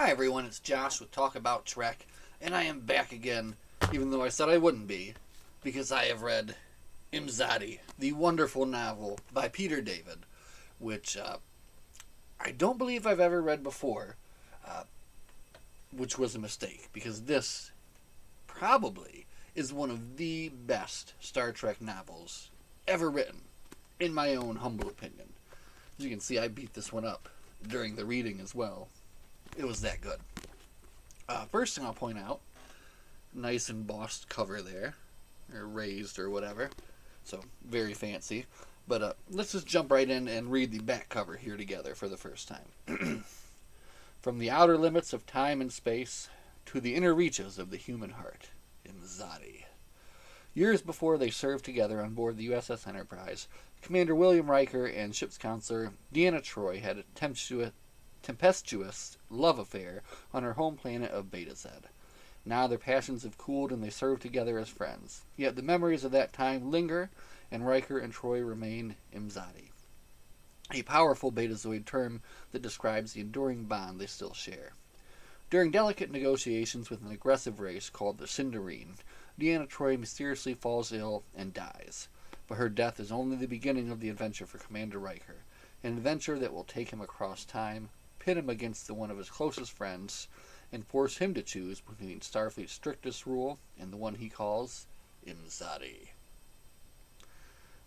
Hi everyone, it's Josh with Talk About Trek, and I am back again, even though I said I wouldn't be, because I have read Imzadi, the wonderful novel by Peter David, which I don't believe I've ever read before, uh, which was a mistake, because this probably is one of the best Star Trek novels ever written, in my own humble opinion. As you can see, I beat this one up during the reading as well. It was that good. First thing I'll point out, nice embossed cover there, or raised or whatever, so very fancy. But let's just jump right in and read the back cover here together for the first time. From the outer limits of time and space to the inner reaches of the human heart, Imzadi. Years before they served together on board the USS Enterprise, Commander William Riker and ship's counselor Deanna Troi had a tempestuous love affair on her home planet of Betathroid. Now their passions have cooled and they serve together as friends. Yet the memories of that time linger, and Riker and Troi remain Imzadi, a powerful Betazoid term that describes the enduring bond they still share. During delicate negotiations with an aggressive race called the Sindarine, Deanna Troi mysteriously falls ill and dies. But her death is only the beginning of the adventure for Commander Riker, an adventure that will take him across time, pit him against one of his closest friends, and force him to choose between Starfleet's strictest rule and the one he calls Imzadi.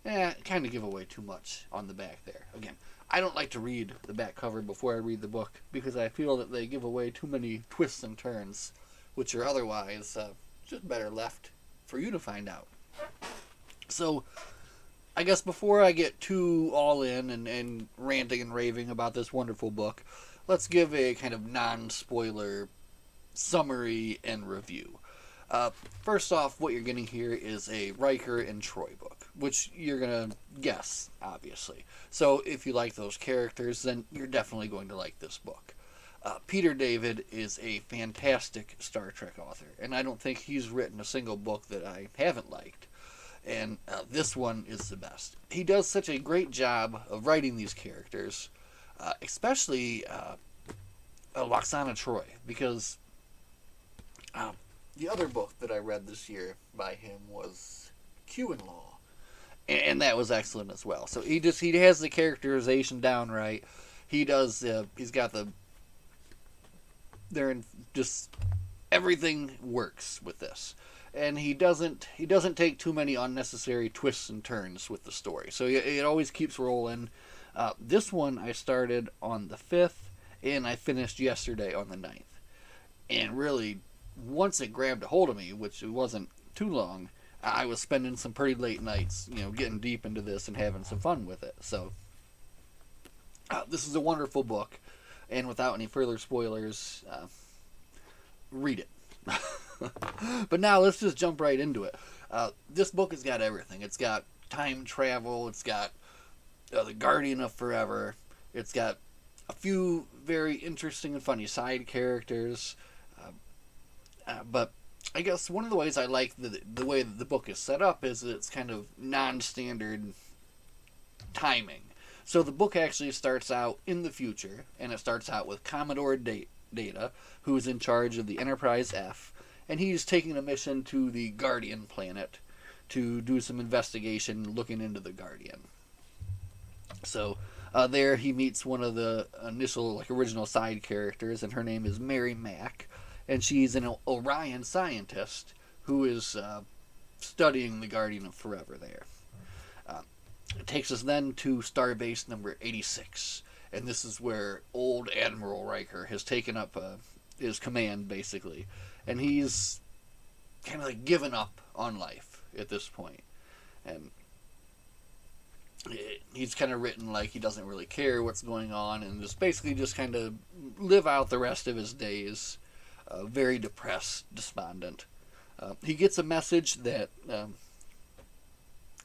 Kind of give away too much on the back there. Again, I don't like to read the back cover before I read the book because I feel that they give away too many twists and turns, which are otherwise just better left for you to find out. So, I guess before I get too all in and ranting and raving about this wonderful book, let's give a kind of non-spoiler summary and review. First off, what you're getting here is a Riker and Troi book, which you're going to guess, obviously. So if you like those characters, then you're definitely going to like this book. Peter David is a fantastic Star Trek author, and I don't think he's written a single book that I haven't liked. And this one is the best. He does such a great job of writing these characters, especially Lwaxana Troi, because the other book that I read this year by him was Q-in-Law, and that was excellent as well. So he has the characterization down right. He does. He's got the. Just everything works with this. And he doesn't take too many unnecessary twists and turns with the story. So it always keeps rolling. This one I started on the 5th, and I finished yesterday on the 9th. And really, once it grabbed a hold of me, which it wasn't too long, I was spending some pretty late nights, getting deep into this and having some fun with it. So this is a wonderful book, and without any further spoilers, read it. But now let's just jump right into it. This book has got everything. It's got time travel. It's got the Guardian of Forever. It's got a few very interesting and funny side characters. But I guess one of the ways I like the way that the book is set up is that it's kind of non-standard timing. So the book actually starts out in the future, and it starts out with Commodore Data, who is in charge of the Enterprise F, and he's taking a mission to the Guardian planet to do some investigation looking into the Guardian. So there he meets one of the initial, original side characters, and her name is Mary Mack, and she's an Orion scientist who is studying the Guardian of Forever there. It takes us then to Starbase number 86, and this is where old Admiral Riker has taken up his command, basically. And he's kind of given up on life at this point. And he's kind of written like he doesn't really care what's going on, and just kind of live out the rest of his days very depressed, despondent. He gets a message that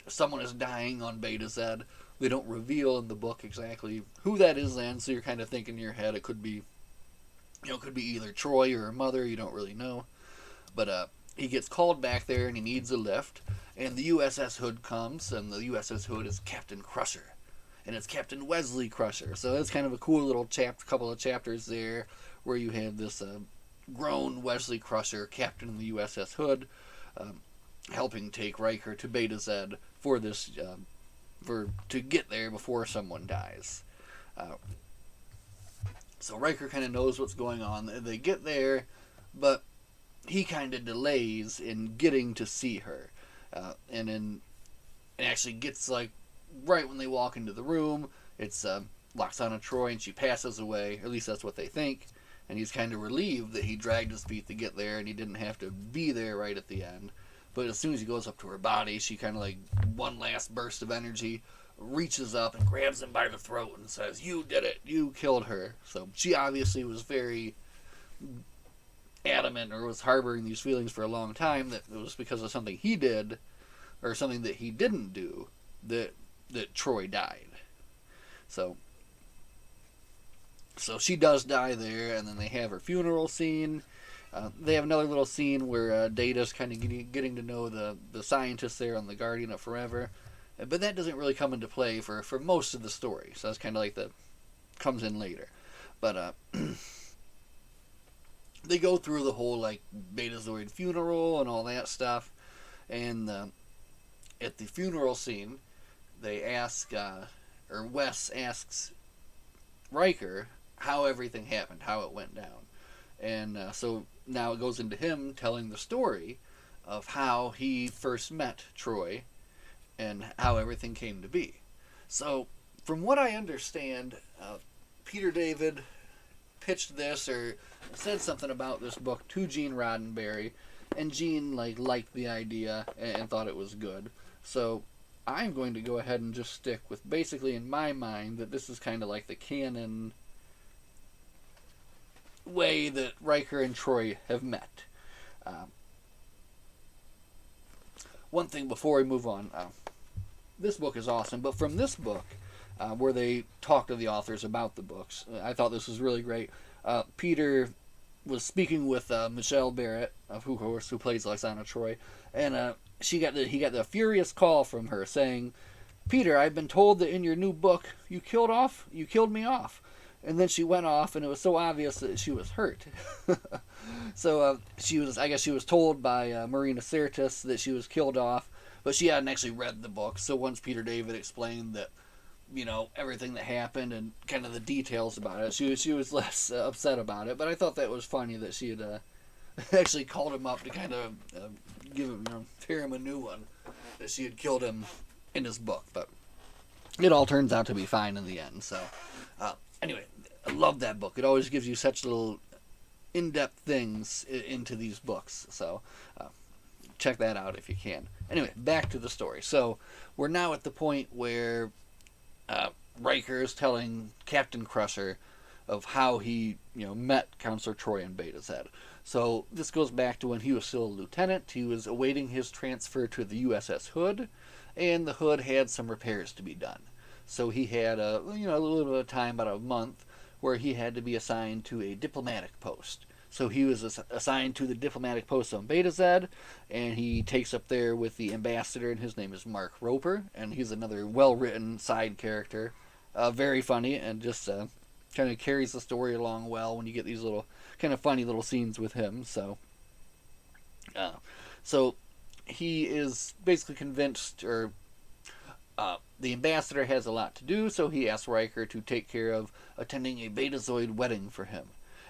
someone is dying on Beta Z. They don't reveal in the book exactly who that is then, so you're kind of thinking in your head it could be either Troi or her mother, you don't really know. But he gets called back there and he needs a lift, and the USS Hood comes, and the USS Hood is Captain Crusher. And it's Captain Wesley Crusher. So that's kind of a cool little couple of chapters there where you have this grown Wesley Crusher, captain of the USS Hood, helping take Riker to Beta Z for this to get there before someone dies. So Riker kind of knows what's going on. They get there, but he kind of delays in getting to see her, and actually gets like right when they walk into the room. It's Loxana Troi, and she passes away. Or at least that's what they think. And he's kind of relieved that he dragged his feet to get there, and he didn't have to be there right at the end. But as soon as he goes up to her body, she kind of like one last burst of energy, reaches up and grabs him by the throat and says, "You did it. You killed her." So she obviously was very adamant, or was harboring these feelings for a long time, that it was because of something he did, or something that he didn't do, that Troi died. So she does die there, and then they have her funeral scene. They have another little scene where Data's kind of getting to know the scientists there on the Guardian of Forever. But that doesn't really come into play for most of the story. So that's kind of like comes in later. But they go through the whole like Betazoid funeral and all that stuff. And at the funeral scene, they ask, or Wes asks Riker how everything happened, how it went down. And so now it goes into him telling the story of how he first met Troi and how everything came to be. So, from what I understand, Peter David pitched this, or said something about this book to Gene Roddenberry, and Gene liked the idea and thought it was good. So I'm going to go ahead and just stick with, basically in my mind, that this is kind of like the canon way that Riker and Troi have met. One thing before we move on, this book is awesome, but from this book, where they talk to the authors about the books, I thought this was really great. Peter was speaking with Michelle Barrett, who plays Loxana Troi, and he got the furious call from her saying, "Peter, I've been told that in your new book you killed me off." And then she went off, and it was so obvious that she was hurt. So I guess she was told by Marina Sirtis that she was killed off, but she hadn't actually read the book. So once Peter David explained that, everything that happened and kind of the details about it, she was less upset about it. But I thought that was funny that she had actually called him up to kind of give him, tear him a new one, that she had killed him in his book. But it all turns out to be fine in the end. So anyway, I love that book. It always gives you such little in-depth things into these books. So check that out if you can. Anyway, back to the story. So we're now at the point where Riker is telling Captain Crusher of how he, met Counselor Troi and Beta Z. So this goes back to when he was still a lieutenant. He was awaiting his transfer to the USS Hood, and the Hood had some repairs to be done. So he had a little bit of time, about a month, where he had to be assigned to a diplomatic post. So he was assigned to the diplomatic post on Beta Z, and he takes up there with the ambassador, and his name is Mark Roper, and he's another well-written side character. Very funny, and just kind of carries the story along well when you get these little kind of funny little scenes with him. So he is basically convinced, or the ambassador has a lot to do, so he asks Riker to take care of attending a Betazoid wedding for him.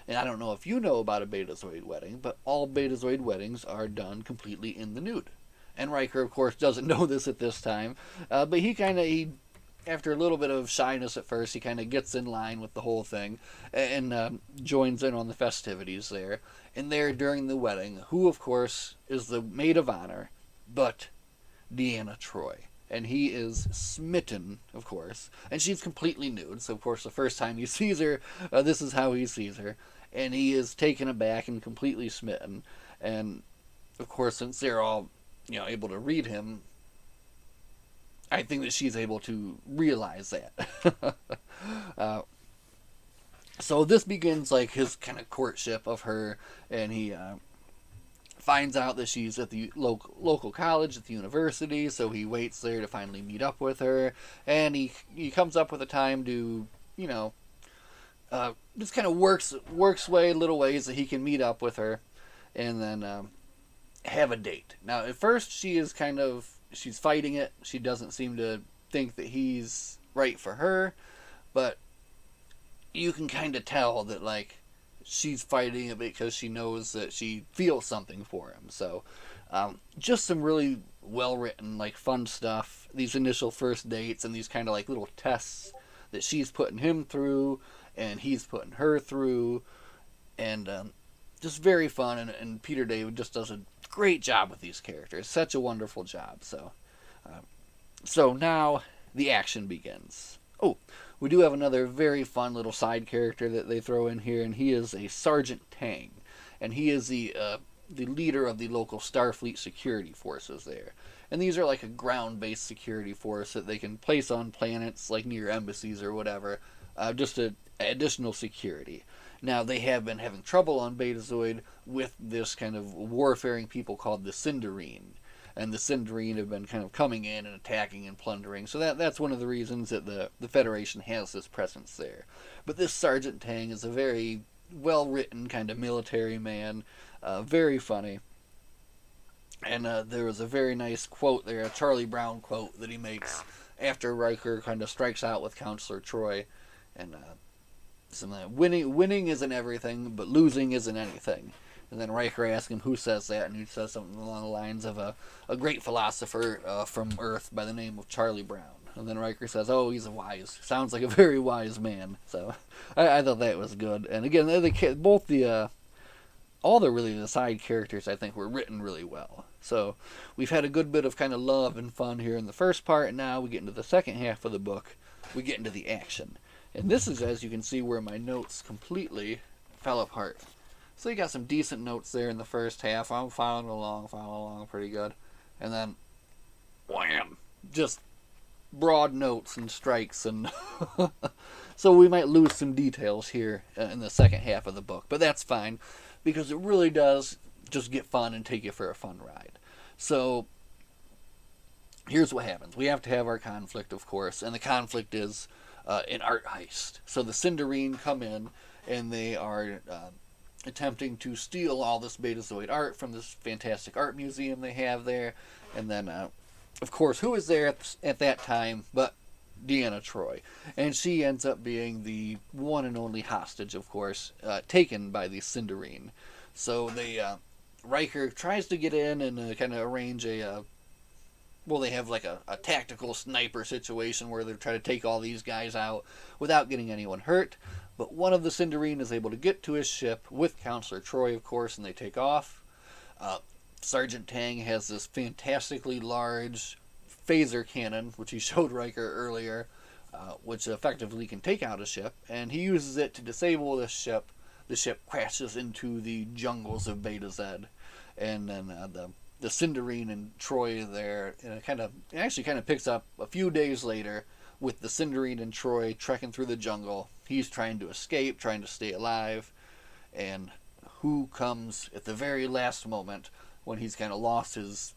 And I don't know if you know about a Betazoid wedding, but all Betazoid weddings are done completely in the nude. And Riker, of course, doesn't know this at this time, but he after a little bit of shyness at first, he kind of gets in line with the whole thing and joins in on the festivities there. And there, during the wedding, who, of course, is the maid of honor, but Deanna Troi. And he is smitten, of course. And she's completely nude, so of course the first time he sees her, this is how he sees her. And he is taken aback and completely smitten. And, of course, since they're all, able to read him, I think that she's able to realize that. So this begins, his kind of courtship of her, and he finds out that she's at the local college, at the university, so he waits there to finally meet up with her, and he comes up with a time to, just kind of works little ways that he can meet up with her, and then have a date. Now, at first, she's fighting it. She doesn't seem to think that he's right for her, but you can kind of tell that like she's fighting it because she knows that she feels something for him. So, just some really well written, like fun stuff. These initial first dates and these kind of like little tests that she's putting him through and he's putting her through, and just very fun. And Peter David just does a great job with these characters. Such a wonderful job. So now the action begins. Oh, we do have another very fun little side character that they throw in here, and he is a Sergeant Tang, and he is the leader of the local Starfleet security forces there. And these are like a ground-based security force that they can place on planets, like near embassies or whatever, just additional security. Now, they have been having trouble on Betazoid with this kind of warfaring people called the Sindarine. And the Sindarine have been kind of coming in and attacking and plundering. So that's one of the reasons that the Federation has this presence there. But this Sergeant Tang is a very well-written kind of military man, very funny. And there was a very nice quote there, a Charlie Brown quote that he makes after Riker kind of strikes out with Counselor Troy. And winning isn't everything, but losing isn't anything. And then Riker asks him who says that, and he says something along the lines of a great philosopher from Earth by the name of Charlie Brown. And then Riker says, "Oh, he's sounds like a very wise man." So I thought that was good. And again, all the side characters I think were written really well. So we've had a good bit of kind of love and fun here in the first part, and now we get into the second half of the book. We get into the action. And this is, as you can see, where my notes completely fell apart. So you got some decent notes there in the first half. I'm following along pretty good. And then, wham! Just broad notes and strikes. And so we might lose some details here in the second half of the book. But that's fine, because it really does just get fun and take you for a fun ride. So here's what happens. We have to have our conflict, of course. And the conflict is an art heist. So the Sindarine come in, and they are attempting to steal all this Betazoid art from this fantastic art museum they have there. And then, of course, who is there at that time but Deanna Troi? And she ends up being the one and only hostage, of course, taken by the Sindarine. So Riker tries to get in and kind of arrange they have like a tactical sniper situation where they're trying to take all these guys out without getting anyone hurt. But one of the Sindarine is able to get to his ship with Counselor Troy, of course, and they take off. Sergeant Tang has this fantastically large phaser cannon, which he showed Riker earlier, which effectively can take out a ship, and he uses it to disable this ship. The ship crashes into the jungles of Beta Z, and then the Sindarine and Troy there, and it actually kind of picks up a few days later with the Sindarine and Troy trekking through the jungle. He's trying to escape, trying to stay alive, and who comes at the very last moment when he's kind of lost his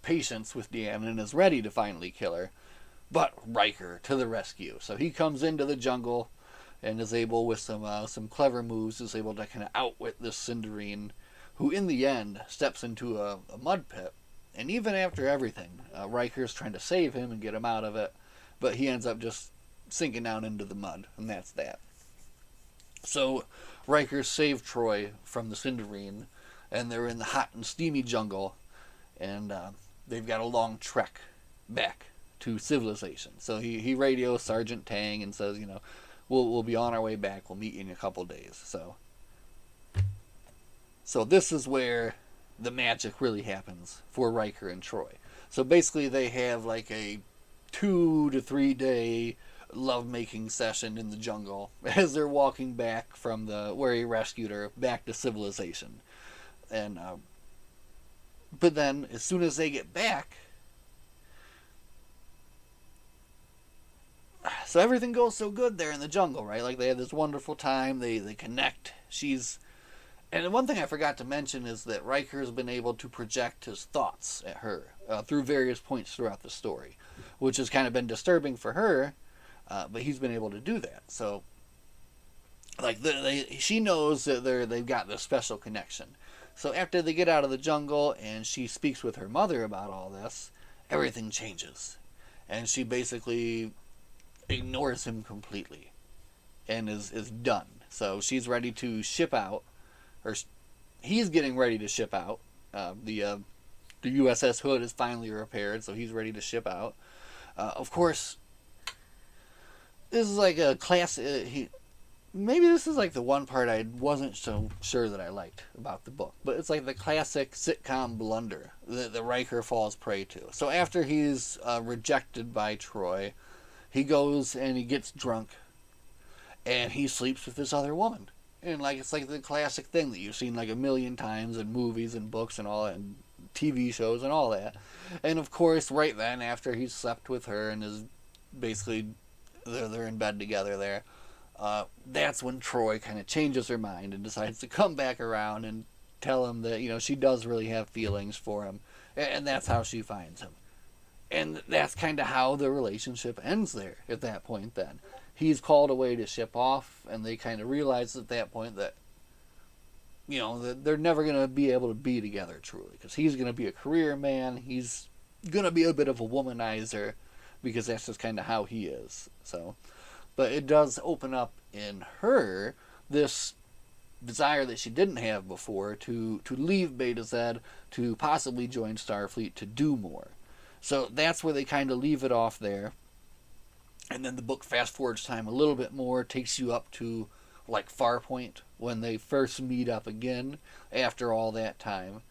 patience with Deanna and is ready to finally kill her, but Riker to the rescue. So he comes into the jungle and is able, with some clever moves, is able to kind of outwit this Sindarine, who in the end steps into a mud pit. And even after everything, Riker's trying to save him and get him out of it, but he ends up just sinking down into the mud, and that's that. So Riker saved Troy from the Sindarine, and they're in the hot and steamy jungle, and they've got a long trek back to civilization. So he radios Sergeant Tang and says, we'll be on our way back. We'll meet you in a couple days. So this is where the magic really happens for Riker and Troy. So basically they have like a 2 to 3 day lovemaking session in the jungle as they're walking back from where he rescued her back to civilization. And but then as soon as they get back, so everything goes so good there in the jungle, right? Like they have this wonderful time, they connect. And one thing I forgot to mention is that Riker's been able to project his thoughts at her through various points throughout the story, which has kind of been disturbing for her, but he's been able to do that. So like she knows that they've got this special connection. So after they get out of the jungle and she speaks with her mother about all this, everything changes, and she basically ignores him completely and is done. So she's ready to ship out, or he's getting ready to ship out. The USS Hood is finally repaired, so he's ready to ship out. Of course, this is like a class. Maybe this is like the one part I wasn't so sure that I liked about the book, but it's like the classic sitcom blunder that the Riker falls prey to. So after he's rejected by Troy, he goes and he gets drunk, and he sleeps with this other woman. And like it's like the classic thing that you've seen like a million times in movies and books and all that, and TV shows and all that. And of course, right then after he's slept with her and is basically they're in bed together there, that's when Troy kind of changes her mind and decides to come back around and tell him that she does really have feelings for him, and that's how she finds him. And that's kind of how the relationship ends there at that point. Then he's called away to ship off, and they kind of realize at that point that that they're never going to be able to be together truly, because he's going to be a career man, he's going to be a bit of a womanizer, because that's just kind of how he is. So, but it does open up in her this desire that she didn't have before to leave Beta Z, to possibly join Starfleet, to do more. So that's where they kind of leave it off there. And then the book fast forwards time a little bit more, takes you up to like Farpoint, when they first meet up again after all that time.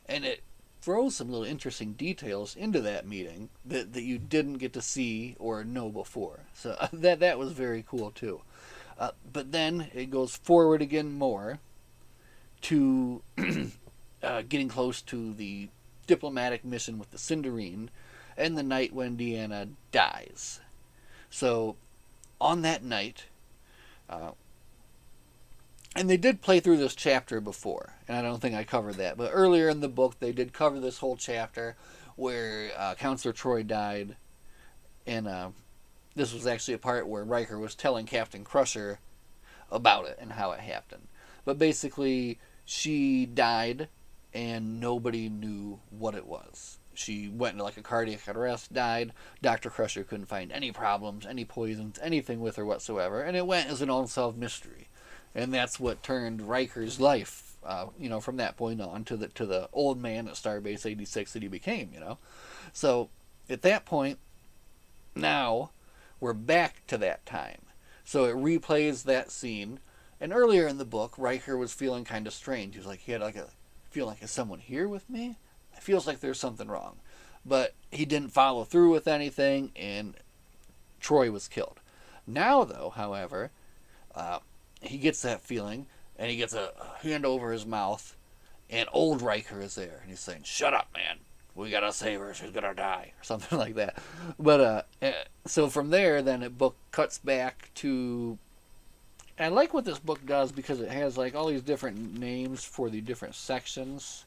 And it throws some little interesting details into that meeting that you didn't get to see or know before. So that was very cool too. But then it goes forward again more to getting close to the diplomatic mission with the Sindarine and the night when Deanna dies. So on that night, and they did play through this chapter before, and I don't think I covered that, but earlier in the book they did cover this whole chapter where Counselor Troy died, and this was actually a part where Riker was telling Captain Crusher about it and how it happened. But basically, she died, and nobody knew what it was. She went into like a cardiac arrest, died. Dr. Crusher couldn't find any problems, any poisons, anything with her whatsoever, and it went as an unsolved mystery. And that's what turned Riker's life, from that point on to the old man at Starbase 86 that he became, So at that point, now we're back to that time. So it replays that scene. And earlier in the book, Riker was feeling kind of strange. He was like, he had feel like, is someone here with me? It feels like there's something wrong. But he didn't follow through with anything, and Troy was killed. Now, though, however, he gets that feeling, and he gets a hand over his mouth, and old Riker is there, and he's saying, "Shut up, man. We gotta save her. She's gonna die," or something like that. But so from there, then the book cuts back to. And I like what this book does because it has like all these different names for the different sections.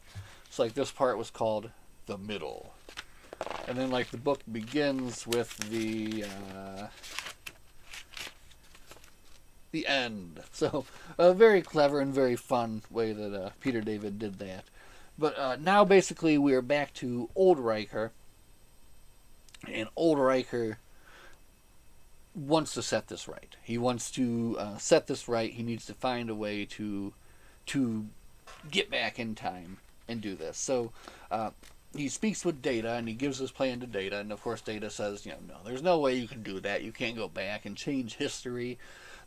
So like this part was called the middle, and then like the book begins with the end. So a very clever and very fun way that Peter David did that. But now basically we are back to old Riker, and old Riker wants to set this right. He wants to set this right. He needs to find a way to get back in time and do this. So he speaks with Data, and he gives his plan to Data, and of course Data says, no, there's no way you can do that. You can't go back and change history.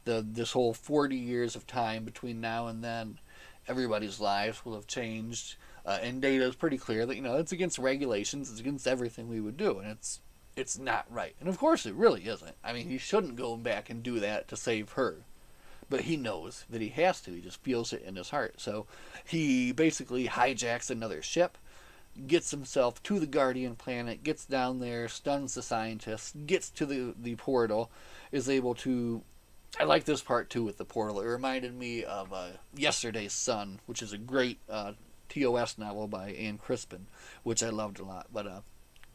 This whole 40 years of time between now and then, everybody's lives will have changed. And Data is pretty clear that, it's against regulations, it's against everything we would do, and it's not right. And of course it really isn't. I mean, he shouldn't go back and do that to save her. But he knows that he has to. He just feels it in his heart. So he basically hijacks another ship, gets himself to the Guardian planet, gets down there, stuns the scientists, gets to the portal, is able to... I like this part too with the portal. It reminded me of Yesterday's Sun, which is a great TOS novel by Anne Crispin, which I loved a lot. But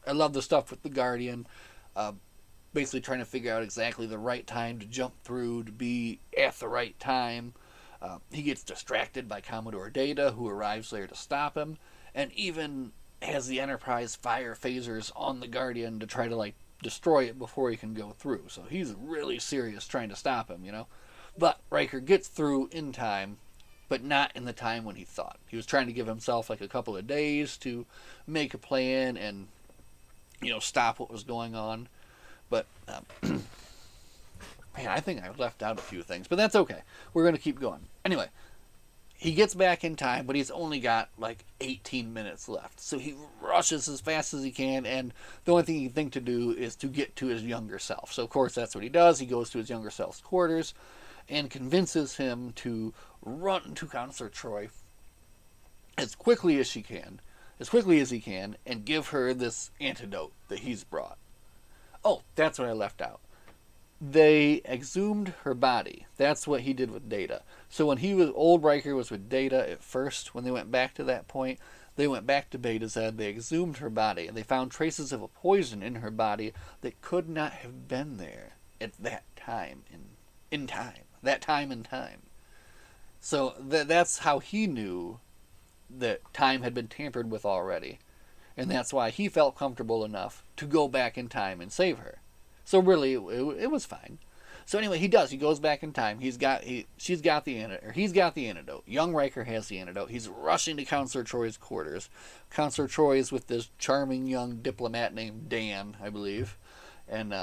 I love the stuff with the Guardian. basically trying to figure out exactly the right time to jump through to be at the right time. He gets distracted by Commodore Data, who arrives there to stop him, and even has the Enterprise fire phasers on the Guardian to try to like destroy it before he can go through. So he's really serious trying to stop him, you know. But Riker gets through in time, but not in the time when he thought. He was trying to give himself like a couple of days to make a plan and, you know, stop what was going on. But man, I think I left out a few things, but that's okay. We're going to keep going. Anyway, he gets back in time, but he's only got like 18 minutes left. So he rushes as fast as he can, and the only thing he can think to do is to get to his younger self. So, of course, that's what he does. He goes to his younger self's quarters and convinces him to run to Counselor Troi as quickly as he can, and give her this antidote that he's brought. Oh, that's what I left out. They exhumed her body. That's what he did with Data. So when old Riker was with Data at first, when they went back to that point, they went back to Betathroid, they exhumed her body, and they found traces of a poison in her body that could not have been there at that time in time. That time in time. So that's how he knew that time had been tampered with already. And that's why he felt comfortable enough to go back in time and save her. So really, it was fine. So anyway, he does. He goes back in time. He's got the antidote. Young Riker has the antidote. He's rushing to Counselor Troy's quarters. Counselor Troy is with this charming young diplomat named Dan, I believe. And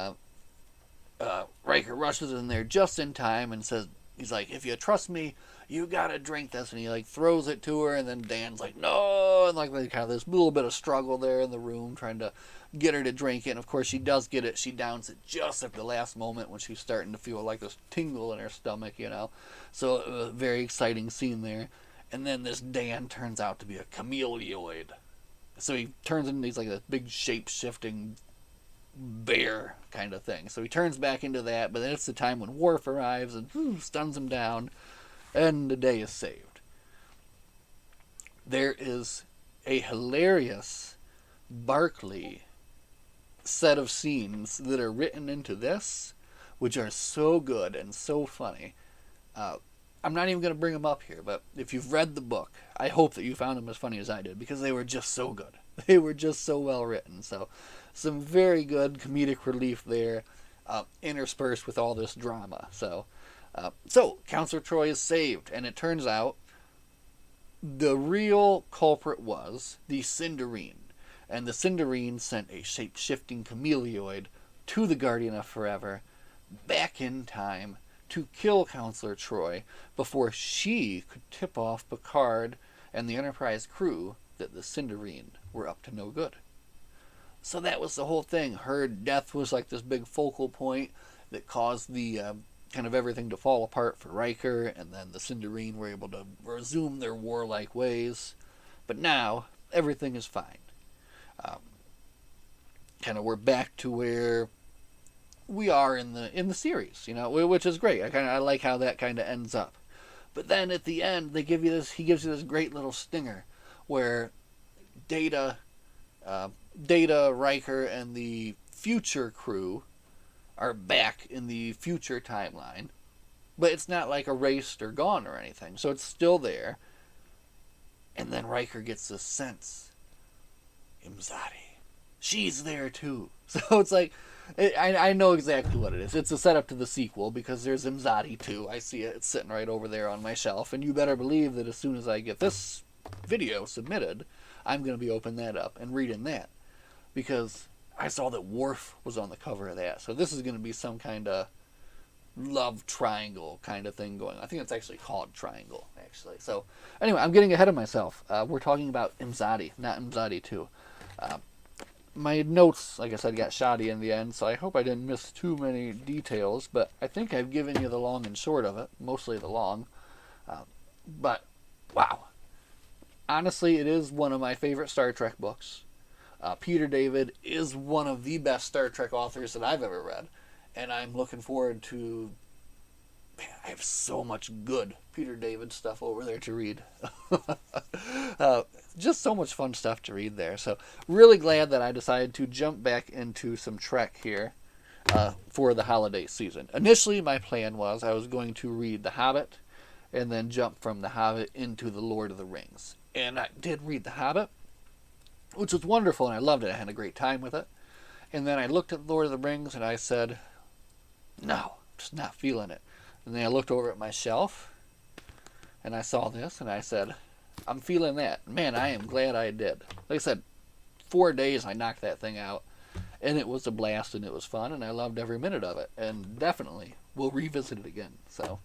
Riker rushes in there just in time and says, he's like, if you trust me, you gotta drink this. And he like throws it to her, and then Dan's like, no, and like kind of this little bit of struggle there in the room trying to get her to drink it. And of course she does get it. She downs it just at the last moment when she's starting to feel like this tingle in her stomach, you know. So a very exciting scene there. And then this Dan turns out to be a chameleoid. So he turns into he's like a big shape-shifting bear kind of thing. So he turns back into that, but then it's the time when Worf arrives and stuns him down, and the day is saved. There is a hilarious Barkley set of scenes that are written into this, which are so good and so funny. I'm not even going to bring them up here, but if you've read the book, I hope that you found them as funny as I did, because they were just so good. They were just so well written. So some very good comedic relief there, interspersed with all this drama. So Counselor Troi is saved, and it turns out the real culprit was the Sindarine. And the Sindarine sent a shape-shifting chameleoid to the Guardian of Forever, back in time, to kill Counselor Troi before she could tip off Picard and the Enterprise crew that the Sindarine were up to no good. So that was the whole thing. Her death was like this big focal point that caused the kind of everything to fall apart for Riker, and then the Sindarine were able to resume their warlike ways. But now, everything is fine. Kind of we're back to where we are in the series, you know, which is great. I like how that kind of ends up. But then at the end, he gives you this great little stinger where Data, Riker, and the future crew are back in the future timeline, but it's not like erased or gone or anything, so it's still there. And then Riker gets this sense, Imzadi, she's there too. So it's like, I know exactly what it is. It's a setup to the sequel, because there's Imzadi too. I see it. It's sitting right over there on my shelf, and you better believe that as soon as I get this video submitted, I'm going to be opening that up and reading that, because I saw that Worf was on the cover of that. So this is going to be some kind of love triangle kind of thing going on. I think it's actually called Triangle, actually. So anyway, I'm getting ahead of myself. We're talking about Imzadi, not Imzadi 2. My notes, like I said, got shoddy in the end, so I hope I didn't miss too many details, but I think I've given you the long and short of it, mostly the long. But, wow. Honestly, it is one of my favorite Star Trek books. Peter David is one of the best Star Trek authors that I've ever read, and I'm looking forward to... Man, I have so much good Peter David stuff over there to read. Just so much fun stuff to read there. So really glad that I decided to jump back into some Trek here. for the holiday season. Initially, my plan was I was going to read The Hobbit and then jump from The Hobbit into The Lord of the Rings. And I did read The Hobbit, which was wonderful, and I loved it. I had a great time with it. And then I looked at Lord of the Rings, and I said, no, just not feeling it. And then I looked over at my shelf, and I saw this, and I said, I'm feeling that. Man, I am glad I did. Like I said, 4 days I knocked that thing out, and it was a blast, and it was fun, and I loved every minute of it. And definitely we'll revisit it again. So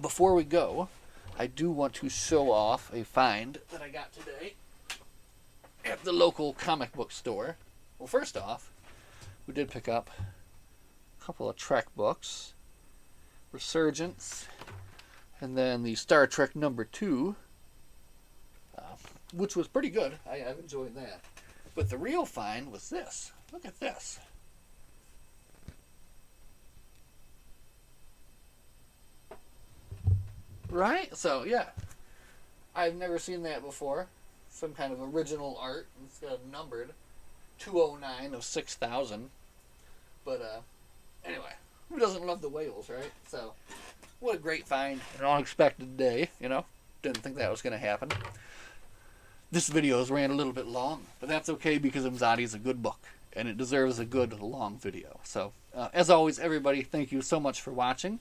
before we go, I do want to show off a find that I got today at the local comic book store. Well, first off, we did pick up a couple of Trek books, Resurgence, and then the Star Trek #2, which was pretty good. I've enjoyed that. But the real find was this. Look at this. Right? So, yeah. I've never seen that before. Some kind of original art. It's numbered 209 of 6,000. But, anyway. Who doesn't love the whales, right? So, what a great find. An unexpected day, you know. Didn't think that was going to happen. This video has ran a little bit long, but that's okay because Imzadi is a good book, and it deserves a good long video. So, as always, everybody, thank you so much for watching.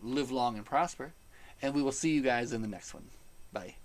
Live long and prosper, and we will see you guys in the next one. Bye.